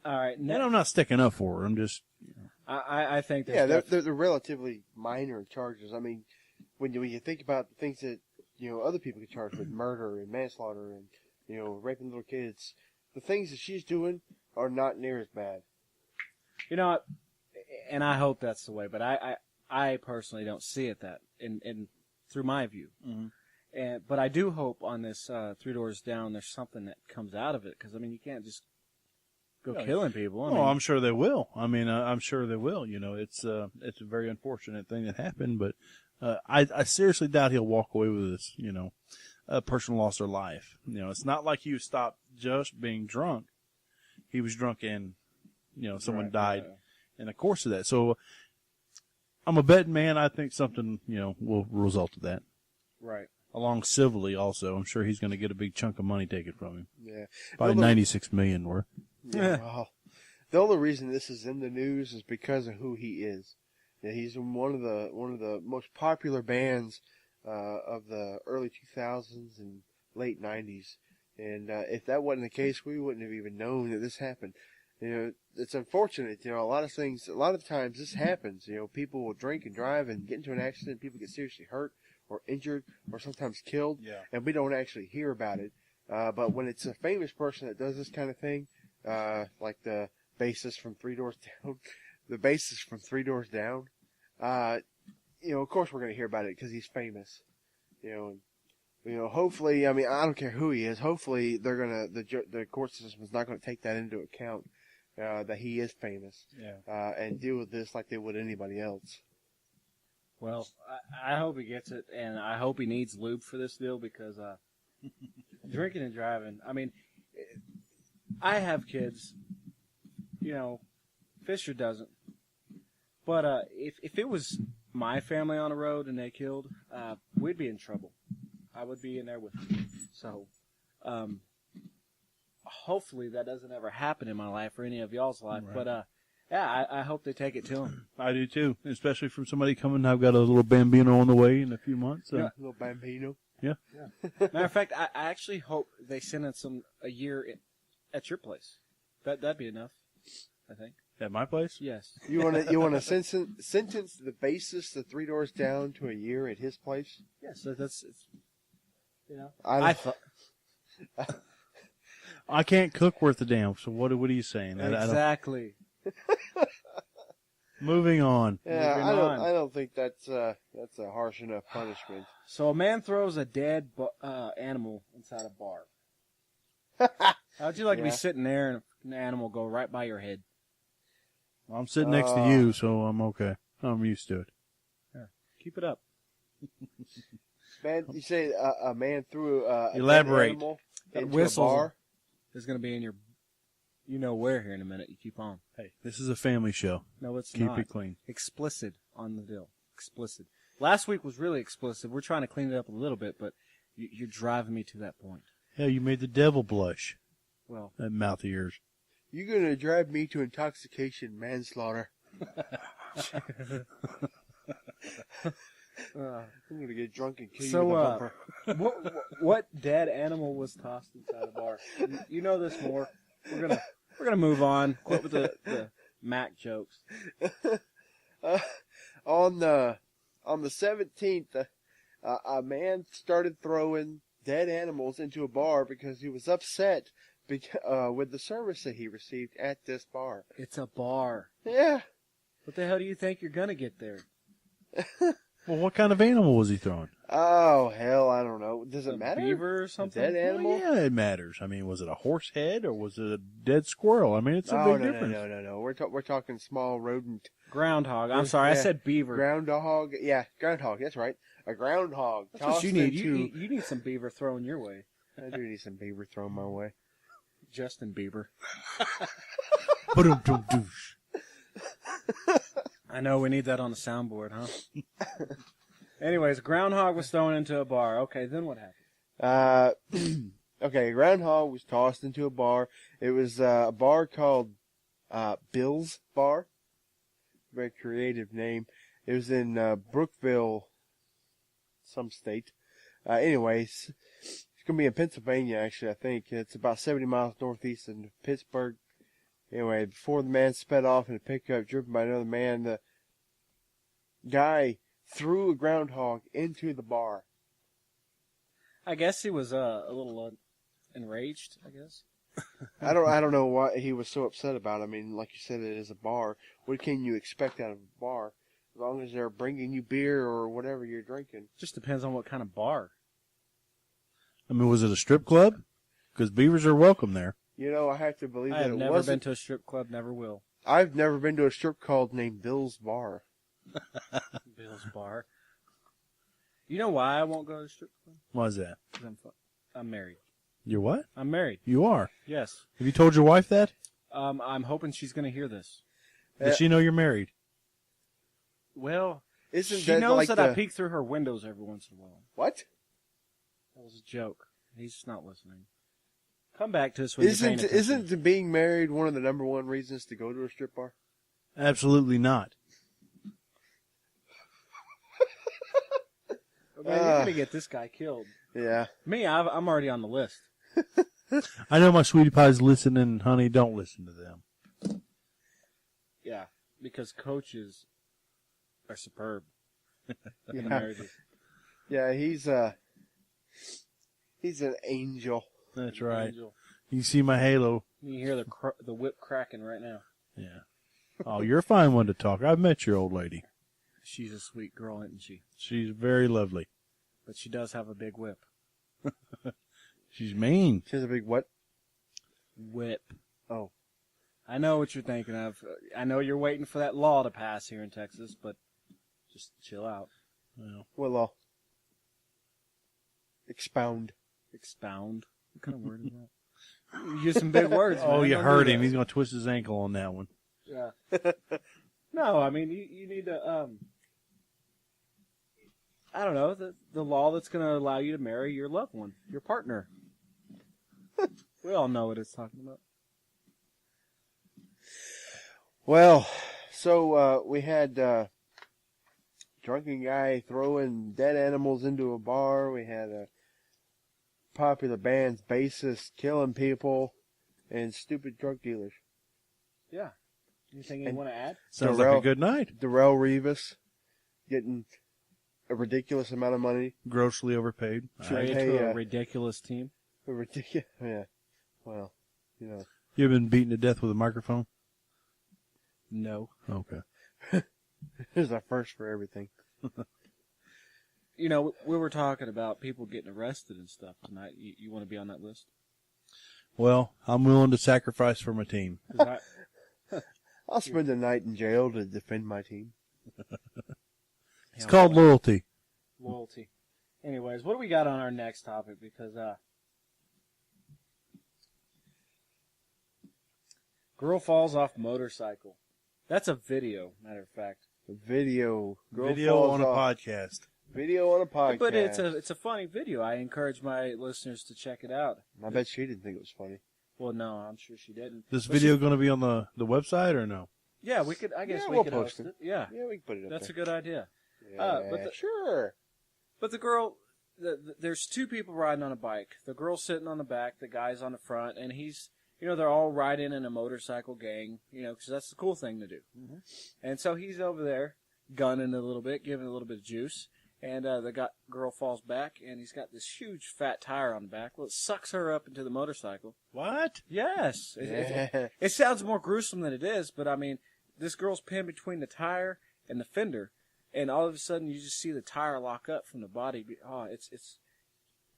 right. And I'm not sticking up for her. I'm just. I think. They're relatively minor charges. I mean, when you think about the things that other people get charged with, murder and manslaughter and raping little kids, the things that she's doing are not near as bad. And I hope that's the way, but I personally don't see it that in through my view. Mm-hmm. But I do hope on this 3 Doors Down there's something that comes out of it, because I mean you can't just go killing people. I'm sure they will. I'm sure they will. It's a very unfortunate thing that happened, but I seriously doubt he'll walk away with this. A person lost their life. It's not like he stopped just being drunk. He was drunk and someone died in the course of that. So I'm a betting man. I think something will result of that. Right. Along civilly also. I'm sure he's going to get a big chunk of money taken from him. Yeah. Probably $96 million worth. Yeah. Well, the only reason this is in the news is because of who he is. Yeah, he's in one of the most popular bands of the early 2000s and late 90s. And if that wasn't the case, we wouldn't have even known that this happened. It's unfortunate. A lot of times this happens. People will drink and drive and get into an accident. People get seriously hurt or injured or sometimes killed, and we don't actually hear about it. But when it's a famous person that does this kind of thing, like the bassist from 3 Doors Down, of course we're going to hear about it because he's famous. Hopefully, I don't care who he is. Hopefully, the court system is not going to take that into account, that he is famous, and deal with this like they would anybody else. Well, I hope he gets it, and I hope he needs lube for this deal, because drinking and driving. I mean, I have kids. Fisher doesn't. But if it was my family on the road and they killed, we'd be in trouble. I would be in there with them. So, hopefully that doesn't ever happen in my life or any of y'all's life. Right. But I hope they take it to him. I do too, especially from somebody coming. I've got a little Bambino on the way in a few months. Yeah, a little Bambino. Yeah. Matter of fact, I actually hope they sentence him a year at your place. That'd be enough, I think. At my place? Yes. You want to sentence the bassist, the 3 Doors Down, to a year at his place? Yes, that's I can't cook worth a damn. So what are you saying? Exactly. Moving on. Yeah, I don't think that's a harsh enough punishment. So a man throws a dead animal inside a bar. How'd you like to be sitting there and an animal go right by your head? Well, I'm sitting next to you, so I'm okay. I'm used to it. Yeah. Keep it up. Man, you say a man threw a Elaborate. dead animal That into whistle a bar? is going to be in your, you know where here in a minute. You keep on. Hey, this is a family show. No, it's Keep not. it clean. Explicit on the deal. Explicit. Last week was really explicit. We're trying to clean it up a little bit, but you're driving me to that point. Hell, you made the devil blush. Well, That mouth of yours. You're going to drive me to intoxication manslaughter. I'm going to get drunk and kill you with a bumper. what dead animal was tossed inside a bar? You know this more. We're gonna move on. Quit with the Mack jokes. On the 17th, a man started throwing dead animals into a bar because he was upset with the service that he received at this bar. It's a bar. Yeah. What the hell do you think you're gonna get there? Well, what kind of animal was he throwing? Oh, hell, I don't know. Does it A matter? beaver or something? A dead animal? Well, yeah, it matters. I mean, was it a horse head or was it a dead squirrel? I mean, it's a Oh, big difference. no. We're talking small rodent. Groundhog. I'm sorry, I said beaver. Groundhog. Yeah, groundhog. That's right. A groundhog. That's what you need. You need some beaver thrown your way. I do need some beaver thrown my way. Justin Bieber. Ba-dum-dum-douche. I know we need that on the soundboard, huh? Anyways, groundhog was thrown into a bar. Okay, then what happened? Okay, a groundhog was tossed into a bar. It was a bar called Bill's Bar. Very creative name. It was in Brookville, some state. Anyways, it's going to be in Pennsylvania, actually, I think. It's about 70 miles northeast of Pittsburgh. Anyway, before the man sped off in a pickup driven by another man, the guy threw a groundhog into the bar. I guess he was a little enraged, I guess. I don't know why he was so upset about it. I mean, like you said, it is a bar. What can you expect out of a bar? As long as they're bringing you beer or whatever you're drinking. Just depends on what kind of bar. I mean, was it a strip club? Because beavers are welcome there. You know, I have to believe I that have it never wasn't. been to a strip club, never will. I've never been to a strip club named Bill's Bar. Bill's Bar. You know why I won't go to a strip club? Why is that? 'Cause I'm married. You're what? I'm married. You are? Yes. Have you told your wife that? I'm hoping she's going to hear this. Does she know you're married? Well, Isn't she that knows like that the... I peek through her windows every once in a while. What? That was a joke. He's just not listening. Come back to us when you're paying attention. Isn't being married one of the number one reasons to go to a strip bar? Absolutely not. Man, you're going to get this guy killed. Yeah. Me, I'm already on the list. I know my sweetie pie's listening, honey. Don't listen to them. Yeah, because coaches are superb. Yeah. Marriages. Yeah, he's an angel. That's right. Angel. You see my halo. You hear the whip cracking right now. Yeah. Oh, you're a fine one to talk. I've met your old lady. She's a sweet girl, isn't she? She's very lovely. But she does have a big whip. She's mean. She has a big what? Whip. Oh. I know what you're thinking of. I know you're waiting for that law to pass here in Texas, but just chill out. Well, Well, expound. Expound. What kind of word is that? You use some big words. oh, man. you Don't heard do him. that. He's going to twist his ankle on that one. Yeah. No, I mean, you need to, I don't know, the law that's going to allow you to marry your loved one, your partner. We all know what it's talking about. Well, so we had drunken guy throwing dead animals into a bar. We had a popular band's bassist killing people, and stupid drug dealers. Yeah. Anything you want to add? Sounds like a good night. Darelle Revis getting a ridiculous amount of money. Grossly overpaid. Traded to a ridiculous team. A ridiculous, yeah. Well, you know. You ever been beaten to death with a microphone? No. Okay. There's a first for everything. You know, we were talking about people getting arrested and stuff tonight. You want to be on that list? Well, I'm willing to sacrifice for my team. 'Cause I'll spend the night in jail to defend my team. It's called loyalty. loyalty. Anyways, what do we got on our next topic? Because girl falls off motorcycle. That's a video, matter of fact. A video. Video on a podcast. Video on a podcast. But it's a funny video. I encourage my listeners to check it out. I bet she didn't think it was funny. Well, no, I'm sure she didn't. This video going to be on the website or no? Yeah, we could. I guess we we'll could post host it. Yeah, Yeah, we can put it up that's there. a good idea. Yeah, sure. But the girl, there's two people riding on a bike. The girl's sitting on the back, the guy's on the front, and he's, they're all riding in a motorcycle gang, because that's the cool thing to do. Mm-hmm. And so he's over there gunning a little bit, giving a little bit of juice, and the girl falls back, and he's got this huge fat tire on the back. Well, it sucks her up into the motorcycle. What? Yes. It sounds more gruesome than it is, but I mean, this girl's pinned between the tire and the fender, and all of a sudden you just see the tire lock up from the body. Oh, it's.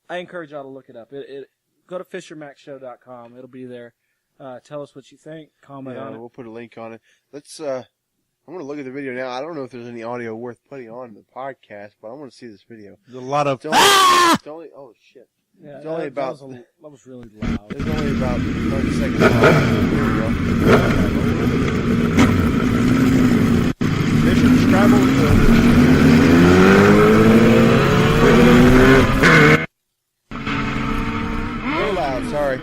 I encourage y'all to look it up. Go to FisherMaxShow.com. It'll be there. Tell us what you think. Comment on it. We'll put a link on it. Let's. I'm going to look at the video now. I don't know if there's any audio worth putting on the podcast, but I want to see this video. There's a lot of. It's only oh shit. Yeah, it's only about. That was really loud. It's only about 30 seconds long. Here we go. Mission travel real loud, sorry.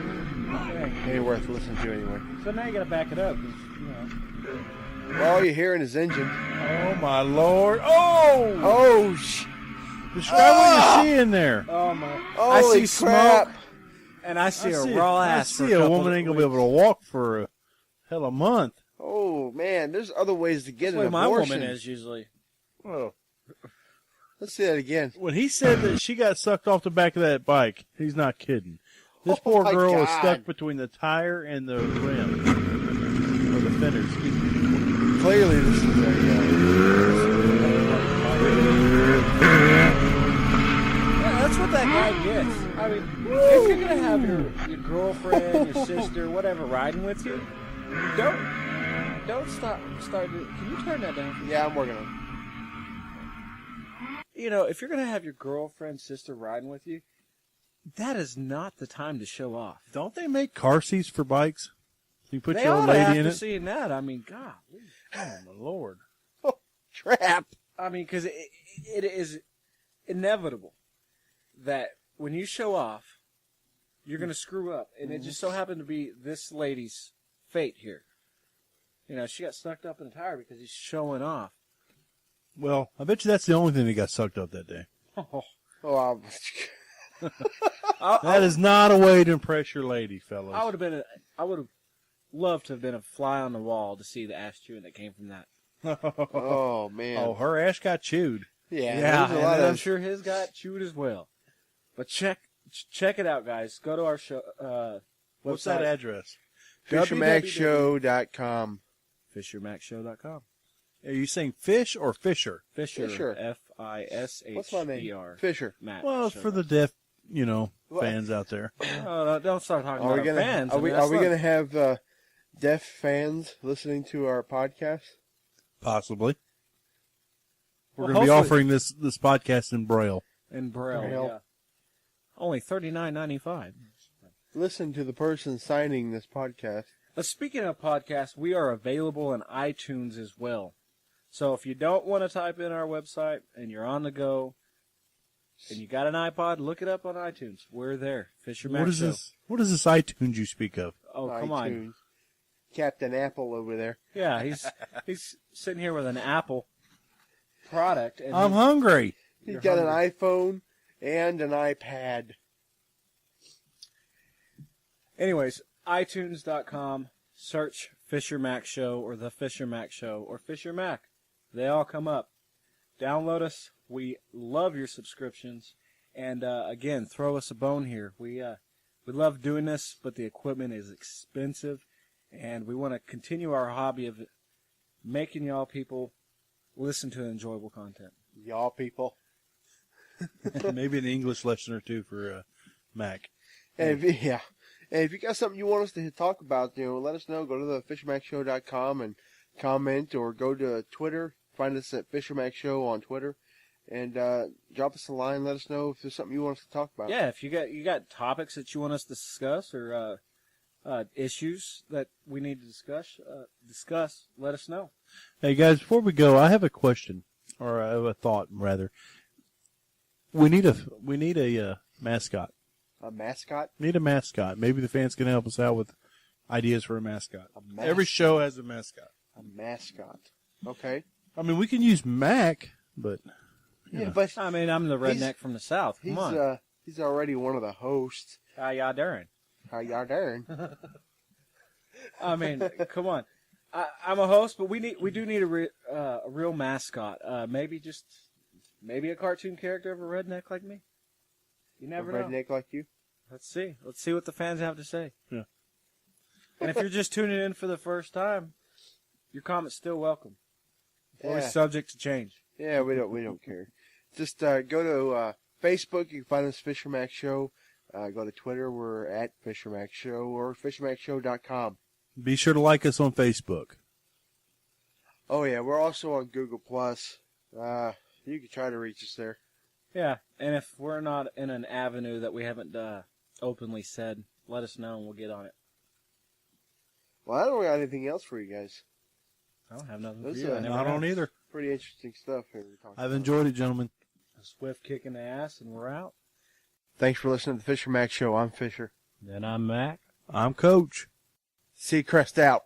Ain't worth listening to anyway. So now you got to back it up. Well, all you're hearing is engine. Oh my lord! Oh! Oh! Describe what you see in there. Oh my! Holy I see crap! Smoke, and I see a raw ass. I see a woman ain't gonna be able to walk for a month. Oh man, there's other ways to get That's an the way abortion. my woman is usually. Well, let's see that again. When he said that she got sucked off the back of that bike, he's not kidding. This poor my girl was God. stuck between the tire and the rim, or the fender. Excuse me. Clearly, this is That's what that guy gets. I mean, if you're gonna have your girlfriend, your sister, whatever, riding with you, don't start. Can you turn that down? Yeah, I'm working on it. If you're gonna have your girlfriend, sister riding with you, that is not the time to show off. Don't they make car seats for bikes? You put They your ought old to lady have in to it. seeing that. I mean, God. Oh my lord! Trap. I mean, because it is inevitable that when you show off, you're going to screw up. And it just so happened to be this lady's fate here. She got sucked up in a tire because he's showing off. Well, I bet you that's the only thing that got sucked up that day. Oh, That is not a way to impress your lady, fellas. I would have loved to have been a fly on the wall to see the ass chewing that came from that. oh man. Oh, her ass got chewed. Yeah. And There's a lot I'm of sure his got chewed as well. But check it out, guys. Go to our show. What's that address? FisherMaxShow.com. FisherMaxShow.com. Are you saying fish or Fisher? Fisher. Fisher. F-I-S-H-E-R. What's my name? Fisher. Matt. Well, Show. for the deaf, fans out there. Oh, don't start talking Are about we our fans. Are we that's going to have deaf fans listening to our podcast? Possibly. We're Well, going to be hopefully- offering this in podcast in Braille. Braille. Braille. Yeah. Only $39.95. Listen to the person signing this podcast. Speaking of podcasts, we are available in iTunes as well. So if you don't want to type in our website and you're on the go and you got an iPod, look it up on iTunes. We're there. Fisher Max What is Show. this? What is this iTunes you speak of? Oh, come on. iTunes. Captain Apple over there. Yeah, he's sitting here with an Apple product. And I'm hungry. He's You're got hungry. an iPhone and an iPad. Anyways, iTunes.com, search Fisher Mac Show or The Fisher Mac Show or Fisher Mac. They all come up. Download us. We love your subscriptions. And again, throw us a bone here. We love doing this, but the equipment is expensive. And we want to continue our hobby of making y'all people listen to enjoyable content. Y'all people. Maybe an English lesson or two for Mac. And if you got something you want us to talk about, let us know. Go to the FisherMaxShow.com and comment, or go to Twitter. Find us at FisherMaxShow on Twitter, And drop us a line. Let us know if there's something you want us to talk about. Yeah, if you got topics that you want us to discuss or issues that we need to discuss, let us know. Hey guys, before we go, I have a question or a thought rather. We need a mascot. A mascot? Need a mascot. Maybe the fans can help us out with ideas for a mascot. Every show has a mascot. A mascot. Okay. I mean, we can use Mack, but but I mean, I'm the redneck from the South. Come on. He's already one of the hosts. How y'all doing? How y'all doing? I mean, come on. I'm a host, but we do need a real mascot. Maybe a cartoon character of a redneck like me. You never know. Redneck like you? Let's see. Let's see what the fans have to say. Yeah. And if you're just tuning in for the first time, your comment's still welcome. Always Yeah. subject to change. Yeah, we don't care. Just go to Facebook. You can find us Fisher Mack Show. Go to Twitter. We're at Fisher Mack Show or FisherMackShow.com. be sure to like us on Facebook. Oh yeah, we're also on Google Plus. You can try to reach us there. Yeah, and if we're not in an avenue that we haven't openly said, let us know and we'll get on it. Well, I don't got anything else for you guys. I don't have nothing Those, for you. I don't either. Pretty interesting stuff here we're talking I've about. enjoyed it, gentlemen. A swift kick in the ass and we're out. Thanks for listening to the Fisher Mack Show. I'm Fisher. Then I'm Mac. I'm Coach. See Crest out.